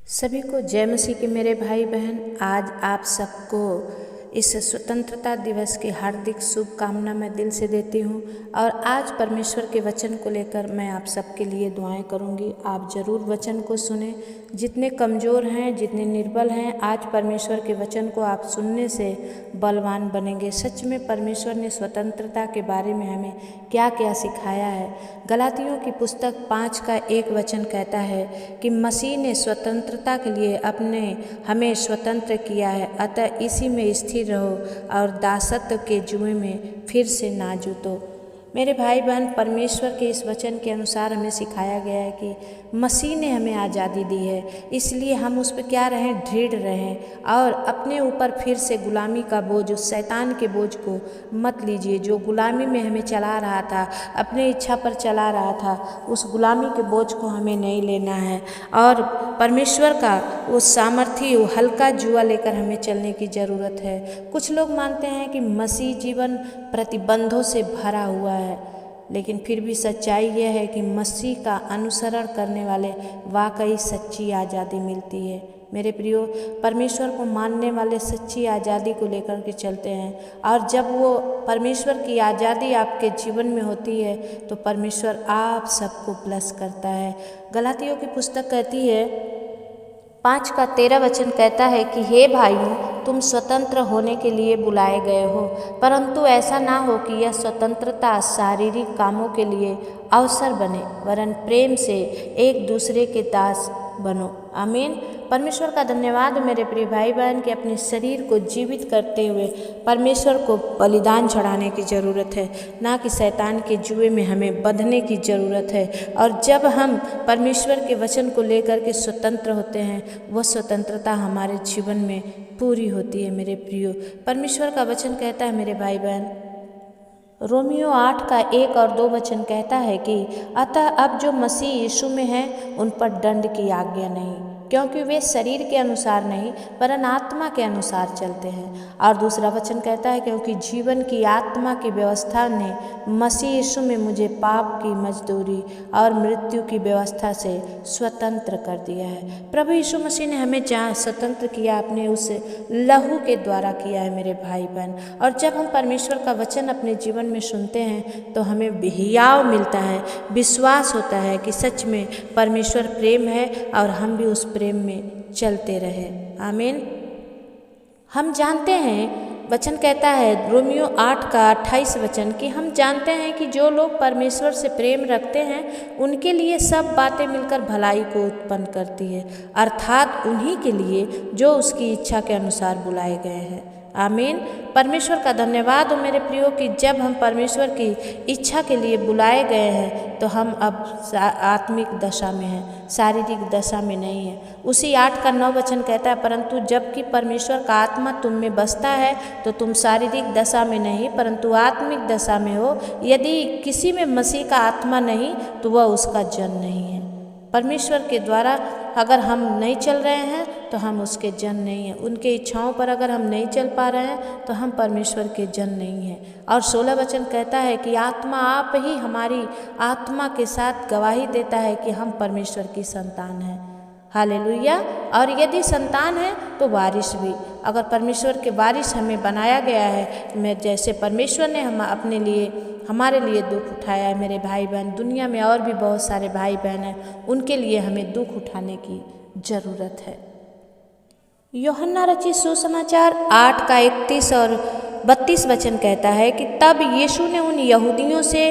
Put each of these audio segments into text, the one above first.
सभी को जय मसीह के मेरे भाई बहन। आज आप सबको इस स्वतंत्रता दिवस की हार्दिक शुभकामना मैं दिल से देती हूँ। और आज परमेश्वर के वचन को लेकर मैं आप सबके लिए दुआएं करूँगी। आप ज़रूर वचन को सुने। जितने कमज़ोर हैं, जितने निर्बल हैं, आज परमेश्वर के वचन को आप सुनने से बलवान बनेंगे। सच में परमेश्वर ने स्वतंत्रता के बारे में हमें क्या क्या सिखाया है। गलातियों की पुस्तक 5 का 1 वचन कहता है कि मसीह ने स्वतंत्रता के लिए हमें स्वतंत्र किया है, अतः इसी में स्थिर रहो और दासत्व के जुए में फिर से ना जूतो। मेरे भाई बहन, परमेश्वर के इस वचन के अनुसार हमें सिखाया गया है कि मसीह ने हमें आज़ादी दी है, इसलिए हम उस पर क्या रहें, दृढ़ रहें और अपने ऊपर फिर से गुलामी का बोझ, उस शैतान के बोझ को मत लीजिए जो गुलामी में हमें चला रहा था, अपने इच्छा पर चला रहा था। उस गुलामी के बोझ को हमें नहीं लेना है और परमेश्वर का वो सामर्थी, वो हल्का जुआ लेकर हमें चलने की ज़रूरत है। कुछ लोग मानते हैं कि मसीह जीवन प्रतिबंधों से भरा हुआ है, लेकिन फिर भी सच्चाई यह है कि मसीह का अनुसरण करने वाले वाकई सच्ची आज़ादी मिलती है। मेरे प्रियो, परमेश्वर को मानने वाले सच्ची आज़ादी को लेकर के चलते हैं और जब वो परमेश्वर की आज़ादी आपके जीवन में होती है तो परमेश्वर आप सबको ब्लेस करता है। गलातियों की पुस्तक कहती है 5 का 13 वचन कहता है कि हे भाइयों, तुम स्वतंत्र होने के लिए बुलाए गए हो, परंतु ऐसा ना हो कि यह स्वतंत्रता शारीरिक कामों के लिए अवसर बने, वरन प्रेम से एक दूसरे के दास बनो। आमीन। परमेश्वर का धन्यवाद मेरे प्रिय भाई बहन कि अपने शरीर को जीवित करते हुए परमेश्वर को बलिदान चढ़ाने की ज़रूरत है, ना कि शैतान के जुए में हमें बंधने की ज़रूरत है। और जब हम परमेश्वर के वचन को लेकर के स्वतंत्र होते हैं, वह स्वतंत्रता हमारे जीवन में पूरी होती है। मेरे प्रियो, परमेश्वर का वचन कहता है मेरे भाई बहन, रोमियो 8 का 1 और 2 वचन कहता है कि अतः अब जो मसीह यीशु में है उन पर दंड की आज्ञा नहीं, क्योंकि वे शरीर के अनुसार नहीं वरन आत्मा के अनुसार चलते हैं। और दूसरा वचन कहता है क्योंकि जीवन की आत्मा की व्यवस्था ने मसीह यीशु में मुझे पाप की मजदूरी और मृत्यु की व्यवस्था से स्वतंत्र कर दिया है। प्रभु यीशु मसीह ने हमें जहाँ स्वतंत्र किया, अपने उस लहू के द्वारा किया है मेरे भाई बहन। और जब हम परमेश्वर का वचन अपने जीवन में सुनते हैं तो हमें हियाव मिलता है, विश्वास होता है कि सच में परमेश्वर प्रेम है और हम भी उस प्रेम में चलते रहे। आमीन। हम जानते हैं, वचन कहता है रोमियो 8 का 28 वचन कि हम जानते हैं कि जो लोग परमेश्वर से प्रेम रखते हैं उनके लिए सब बातें मिलकर भलाई को उत्पन्न करती है, अर्थात उन्हीं के लिए जो उसकी इच्छा के अनुसार बुलाए गए हैं। आमीन। परमेश्वर का धन्यवाद हो मेरे प्रियो कि जब हम परमेश्वर की इच्छा के लिए बुलाए गए हैं तो हम अब आत्मिक दशा में हैं, शारीरिक दशा में नहीं है। उसी 8 का 9 वचन कहता है, परंतु जबकि परमेश्वर का आत्मा तुम में बसता है तो तुम शारीरिक दशा में नहीं परंतु आत्मिक दशा में हो। यदि किसी में मसीह का आत्मा नहीं तो वह उसका जन नहीं है। परमेश्वर के द्वारा अगर हम नहीं चल रहे हैं तो हम उसके जन नहीं हैं। उनके इच्छाओं पर अगर हम नहीं चल पा रहे हैं तो हम परमेश्वर के जन नहीं हैं। और 16 वचन कहता है कि आत्मा आप ही हमारी आत्मा के साथ गवाही देता है कि हम परमेश्वर की संतान हैं। हालेलुया। और यदि संतान है तो वारिस भी। अगर परमेश्वर के वारिस हमें बनाया गया है, मैं जैसे परमेश्वर ने हमारे लिए दुख उठाया है मेरे भाई बहन, दुनिया में और भी बहुत सारे भाई बहन हैं, उनके लिए हमें दुख उठाने की ज़रूरत है। यूहन्ना रचित सुसमाचार 8 का 31 और 32 वचन कहता है कि तब यीशु ने उन यहूदियों से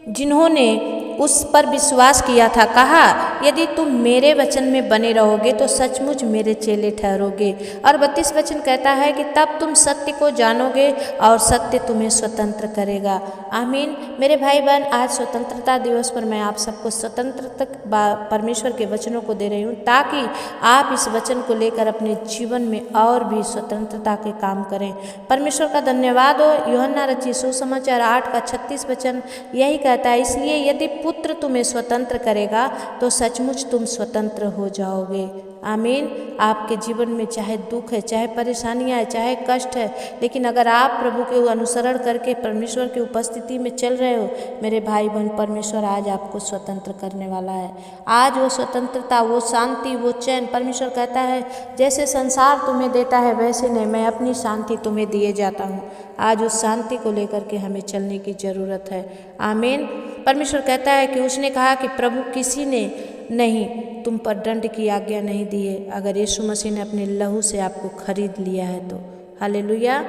जिन्होंने उस पर विश्वास किया था कहा, यदि तुम मेरे वचन में बने रहोगे तो सचमुच मेरे चेले ठहरोगे। और 32 वचन कहता है कि तब तुम सत्य को जानोगे और सत्य तुम्हें स्वतंत्र करेगा। आमीन। मेरे भाई बहन, आज स्वतंत्रता दिवस पर मैं आप सबको स्वतंत्रता परमेश्वर के वचनों को दे रही हूँ ताकि आप इस वचन को लेकर अपने जीवन में और भी स्वतंत्रता के काम करें। परमेश्वर का धन्यवाद हो। यूहन्ना रचित सुसमाचार 8 का 36 वचन यही कहता है, इसलिए यदि पुत्र तुम्हें स्वतंत्र करेगा तो सचमुच तुम स्वतंत्र हो जाओगे। आमीन। आपके जीवन में चाहे दुख है, चाहे परेशानियां है, चाहे कष्ट है, लेकिन अगर आप प्रभु के अनुसरण करके परमेश्वर की उपस्थिति में चल रहे हो मेरे भाई बहन, परमेश्वर आज आपको स्वतंत्र करने वाला है। आज वो स्वतंत्रता, वो शांति, वो चैन, परमेश्वर कहता है जैसे संसार तुम्हें देता है वैसे नहीं, मैं अपनी शांति तुम्हें दिए जाता हूँ। आज उस शांति को लेकर के हमें चलने की ज़रूरत है। आमीन। परमेश्वर कहता है कि उसने कहा कि प्रभु किसी ने नहीं तुम पर दंड की आज्ञा नहीं दी है, अगर यीशु मसीह ने अपने लहू से आपको खरीद लिया है तो। हालेलुया।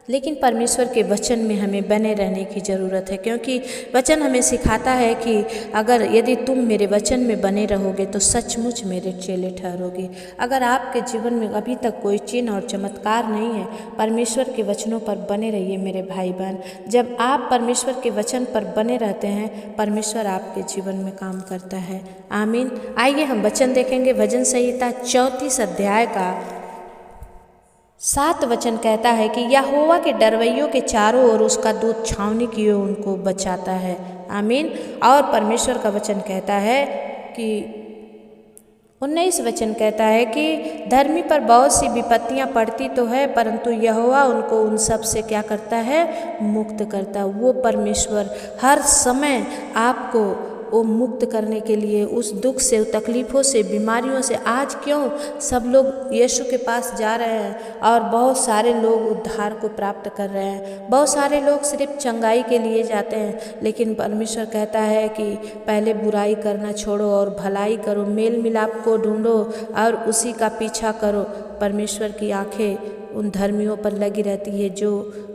लेकिन परमेश्वर के वचन में हमें बने रहने की ज़रूरत है, क्योंकि वचन हमें सिखाता है कि अगर यदि तुम मेरे वचन में बने रहोगे तो सचमुच मेरे चेले ठहरोगे। अगर आपके जीवन में अभी तक कोई चिन्ह और चमत्कार नहीं है, परमेश्वर के वचनों पर बने रहिए मेरे भाई बहन। जब आप परमेश्वर के वचन पर बने रहते हैं, परमेश्वर आपके जीवन में काम करता है। आमीन। आइए हम वचन देखेंगे। भजन संहिता 34 अध्याय का 7 वचन कहता है कि यहोवा के डरवैयों के चारों ओर उसका दूत छावनी किए उनको बचाता है। आमीन। और परमेश्वर का वचन कहता है कि 19 वचन कहता है कि धर्मी पर बहुत सी विपत्तियां पड़ती तो है, परंतु यहोवा उनको उन सब से क्या करता है, मुक्त करता है। वो परमेश्वर हर समय आपको वो मुक्त करने के लिए, उस दुख से, तकलीफ़ों से, बीमारियों से। आज क्यों सब लोग यीशु के पास जा रहे हैं और बहुत सारे लोग उद्धार को प्राप्त कर रहे हैं, बहुत सारे लोग सिर्फ चंगाई के लिए जाते हैं, लेकिन परमेश्वर कहता है कि पहले बुराई करना छोड़ो और भलाई करो, मेल मिलाप को ढूंढो और उसी का पीछा करो। परमेश्वर की आंखें उन धर्मियों पर लगी रहती है जो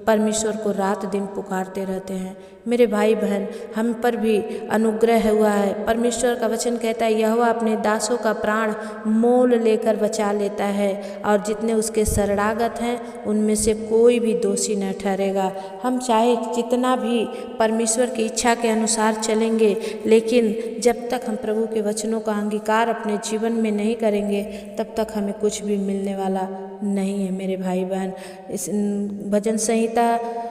परमेश्वर को रात दिन पुकारते रहते हैं। मेरे भाई बहन, हम पर भी अनुग्रह हुआ है। परमेश्वर का वचन कहता है यहोवा अपने दासों का प्राण मोल लेकर बचा लेता है और जितने उसके शरणागत हैं उनमें से कोई भी दोषी न ठहरेगा। हम चाहे जितना भी परमेश्वर की इच्छा के अनुसार चलेंगे, लेकिन जब तक हम प्रभु के वचनों का अंगीकार अपने जीवन में नहीं करेंगे तब तक हमें कुछ भी मिलने वाला नहीं है। मेरे भाई बहन, इस भजन संहिता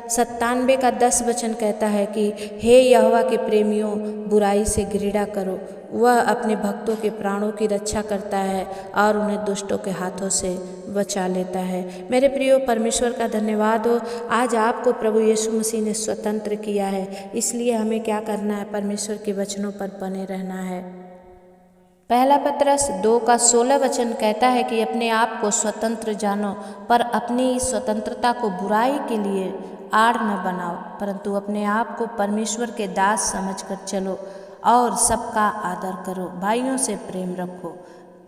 97 का 10 वचन कहता है कि हे यहोवा के प्रेमियों, बुराई से घृणा करो, वह अपने भक्तों के प्राणों की रक्षा करता है और उन्हें दुष्टों के हाथों से बचा लेता है। मेरे प्रियो, परमेश्वर का धन्यवाद हो, आज आपको प्रभु यीशु मसीह ने स्वतंत्र किया है। इसलिए हमें क्या करना है, परमेश्वर के वचनों पर बने रहना है। पहला पत्रस 2 का 16 वचन कहता है कि अपने आप को स्वतंत्र जानो, पर अपनी इस स्वतंत्रता को बुराई के लिए आड़ न बनाओ, परंतु अपने आप को परमेश्वर के दास समझकर चलो और सबका आदर करो, भाइयों से प्रेम रखो,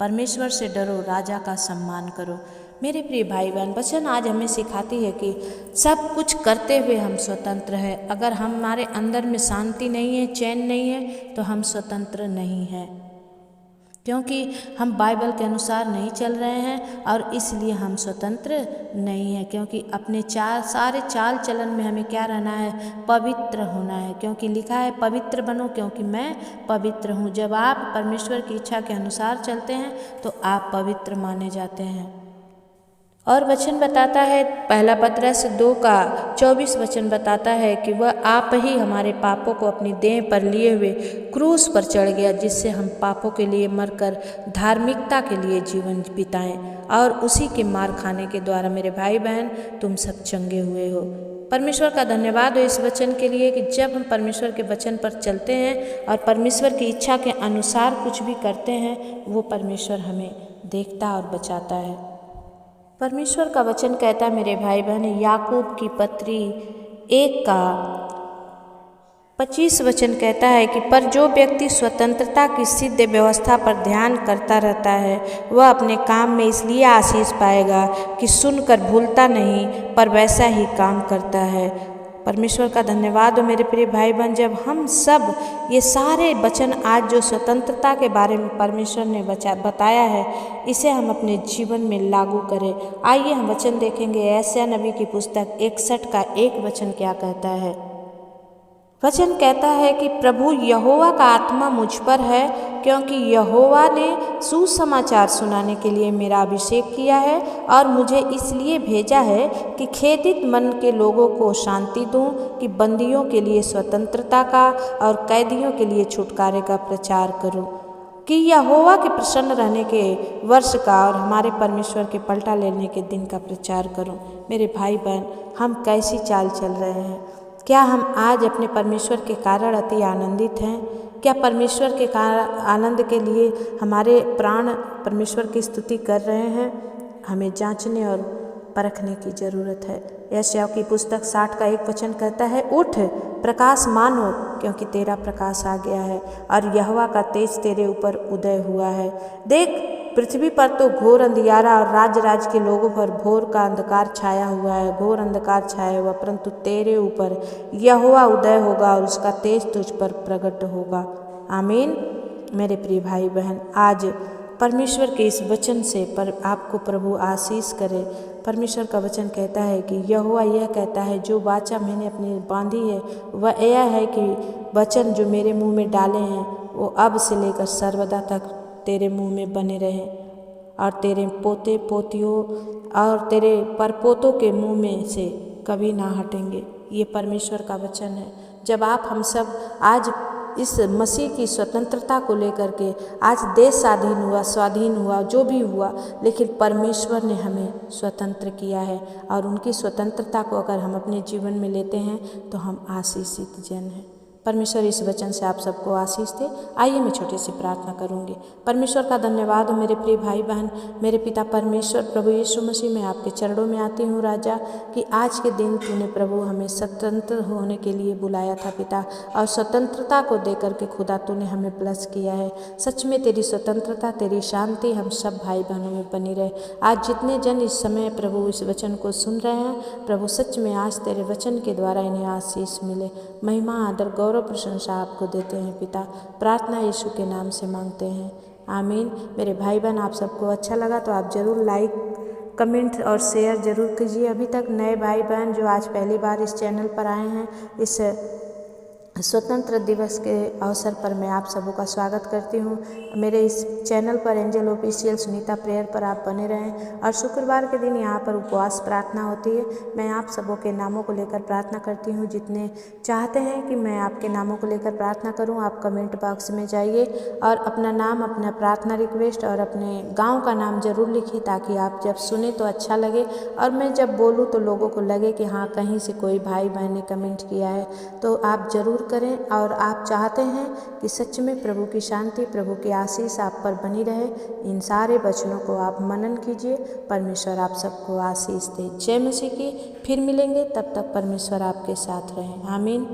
परमेश्वर से डरो, राजा का सम्मान करो। मेरे प्रिय भाई बहन, वचन आज हमें सिखाती है कि सब कुछ करते हुए हम स्वतंत्र हैं। अगर हमारे अंदर में शांति नहीं है, चैन नहीं है, तो हम स्वतंत्र नहीं हैं, क्योंकि हम बाइबल के अनुसार नहीं चल रहे हैं और इसलिए हम स्वतंत्र नहीं हैं। क्योंकि अपने सारे चाल चलन में हमें क्या रहना है, पवित्र होना है, क्योंकि लिखा है पवित्र बनो क्योंकि मैं पवित्र हूँ। जब आप परमेश्वर की इच्छा के अनुसार चलते हैं तो आप पवित्र माने जाते हैं। और वचन बताता है, पहला पत्रस 2 का 24 वचन बताता है कि वह आप ही हमारे पापों को अपनी देह पर लिए हुए क्रूस पर चढ़ गया, जिससे हम पापों के लिए मरकर धार्मिकता के लिए जीवन बिताएं, और उसी के मार खाने के द्वारा मेरे भाई बहन तुम सब चंगे हुए हो। परमेश्वर का धन्यवाद हो इस वचन के लिए कि जब हम परमेश्वर के वचन पर चलते हैं और परमेश्वर की इच्छा के अनुसार कुछ भी करते हैं, वो परमेश्वर हमें देखता और बचाता है। परमेश्वर का वचन कहता है मेरे भाई बहन, याकूब की पत्री 1 का 25 वचन कहता है कि पर जो व्यक्ति स्वतंत्रता की सिद्ध व्यवस्था पर ध्यान करता रहता है, वह अपने काम में इसलिए आशीष पाएगा कि सुनकर भूलता नहीं, पर वैसा ही काम करता है। परमेश्वर का धन्यवाद हो मेरे प्रिय भाई बहन, जब हम सब ये सारे वचन आज जो स्वतंत्रता के बारे में परमेश्वर ने बताया है, इसे हम अपने जीवन में लागू करें। आइए हम वचन देखेंगे। यशायाह नबी की पुस्तक 61 का 1 वचन क्या कहता है। वचन कहता है कि प्रभु यहोवा का आत्मा मुझ पर है, क्योंकि यहोवा ने सुसमाचार सुनाने के लिए मेरा अभिषेक किया है और मुझे इसलिए भेजा है कि खेदित मन के लोगों को शांति दूं, कि बंदियों के लिए स्वतंत्रता का और कैदियों के लिए छुटकारे का प्रचार करूं, कि यहोवा के प्रसन्न रहने के वर्ष का और हमारे परमेश्वर के पलटा लेने के दिन का प्रचार करूं। मेरे भाई बहन, हम कैसी चाल चल रहे हैं? क्या हम आज अपने परमेश्वर के कारण अति आनंदित हैं? क्या परमेश्वर के आनंद के लिए हमारे प्राण परमेश्वर की स्तुति कर रहे हैं? हमें जांचने और परखने की ज़रूरत है। यशायाह की पुस्तक 60 का 1 वचन कहता है, उठ प्रकाशमान हो, क्योंकि तेरा प्रकाश आ गया है और यहोवा का तेज तेरे ऊपर उदय हुआ है। देख, पृथ्वी पर तो घोर अंधियारा और राज्य के लोगों पर भोर का अंधकार छाया हुआ है, घोर अंधकार छाया हुआ, परंतु तेरे ऊपर यहोवा उदय होगा और उसका तेज तुझ पर प्रकट होगा। आमीन। मेरे प्रिय भाई बहन, आज परमेश्वर के इस वचन से पर आपको प्रभु आशीष करे। परमेश्वर का वचन कहता है कि यहोवा यह कहता है, जो वाचा मैंने अपनी बांधी है वह यह है कि वचन जो मेरे मुंह में डाले हैं वो अब से लेकर सर्वदा तक तेरे मुंह में बने रहें और तेरे पोते पोतियों और तेरे परपोतों के मुंह में से कभी ना हटेंगे। ये परमेश्वर का वचन है। जब आप हम सब आज इस मसीह की स्वतंत्रता को लेकर के आज देश स्वाधीन हुआ जो भी हुआ, लेकिन परमेश्वर ने हमें स्वतंत्र किया है और उनकी स्वतंत्रता को अगर हम अपने जीवन में लेते हैं तो हम आशीषित जन हैं। परमेश्वर इस वचन से आप सबको आशीष दे। आइए मैं छोटी सी प्रार्थना करूंगी। परमेश्वर का धन्यवाद हो मेरे प्रिय भाई बहन, मेरे पिता परमेश्वर प्रभु यीशु मसीह, मैं आपके चरणों में आती हूँ राजा, कि आज के दिन तूने प्रभु हमें स्वतंत्र होने के लिए बुलाया था पिता, और स्वतंत्रता को देकर के खुदा तूने हमें प्लस किया है। सच में तेरी स्वतंत्रता, तेरी शांति हम सब भाई बहनों में बनी रहे। आज जितने जन इस समय प्रभु इस वचन को सुन रहे हैं प्रभु, सच में आज तेरे वचन के द्वारा इन्हें आशीष मिले। महिमा आदर गौरव प्रशंसा आपको देते हैं पिता। प्रार्थना यीशु के नाम से मांगते हैं, आमीन। मेरे भाई बहन, आप सबको अच्छा लगा तो आप ज़रूर लाइक कमेंट और शेयर ज़रूर कीजिए। अभी तक नए भाई बहन जो आज पहली बार इस चैनल पर आए हैं, इस स्वतंत्र दिवस के अवसर पर मैं आप सबों का स्वागत करती हूँ। मेरे इस चैनल पर एंजल ऑफिशियल सुनीता प्रेयर पर आप बने रहें। और शुक्रवार के दिन यहाँ पर उपवास प्रार्थना होती है। मैं आप सबों के नामों को लेकर प्रार्थना करती हूँ। जितने चाहते हैं कि मैं आपके नामों को लेकर प्रार्थना करूँ, आप कमेंट बॉक्स में जाइए और अपना नाम, अपना प्रार्थना रिक्वेस्ट और अपने गाँव का नाम ज़रूर लिखिए, ताकि आप जब सुने तो अच्छा लगे और मैं जब बोलूँ तो लोगों को लगे कि हाँ, कहीं से कोई भाई बहन ने कमेंट किया है। तो आप ज़रूर करें। और आप चाहते हैं कि सच में प्रभु की शांति, प्रभु की आशीष आप पर बनी रहे, इन सारे वचनों को आप मनन कीजिए। परमेश्वर आप सबको आशीष दे। जय मसीह की। फिर मिलेंगे, तब तक परमेश्वर आपके साथ रहे। आमीन।